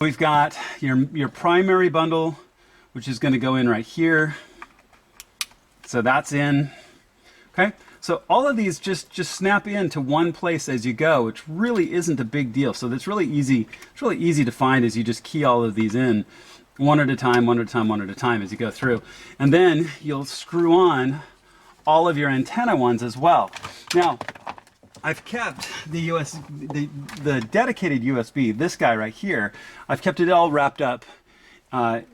We've got your primary bundle, which is going to go in right here. So that's in. Okay. So all of these just snap into one place as you go, which really isn't a big deal. So that's really easy. It's really easy to find as you just key all of these in one at a time, one at a time, one at a time as you go through. And then you'll screw on all of your antenna ones as well. Now, I've kept the the dedicated USB, this guy right here, I've kept it all wrapped up and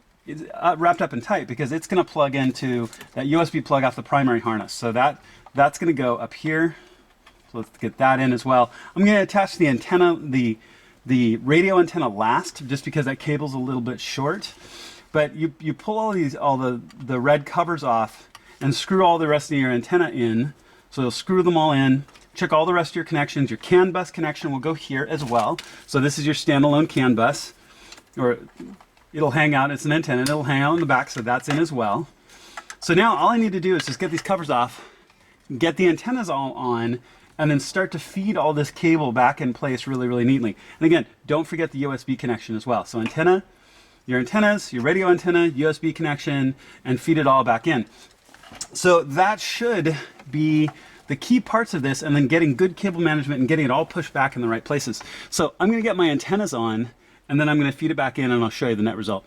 tight because it's going to plug into that USB plug off the primary harness. So that's going to go up here. So let's get that in as well. I'm going to attach the antenna, the radio antenna last, just because that cable's a little bit short. But you pull all the red covers off and screw all the rest of your antenna in. So you'll screw them all in. Check all the rest of your connections. Your CAN bus connection will go here as well. So this is your standalone CAN bus, or it'll hang out. It's an antenna. It'll hang out in the back, so that's in as well. So now all I need to do is just get these covers off, get the antennas all on, and then start to feed all this cable back in place really, really neatly. And again, don't forget the USB connection as well. So antenna, your antennas, your radio antenna, USB connection, and feed it all back in. So that should be the key parts of this, and then getting good cable management and getting it all pushed back in the right places. So I'm going to get my antennas on, and then I'm going to feed it back in, and I'll show you the net result.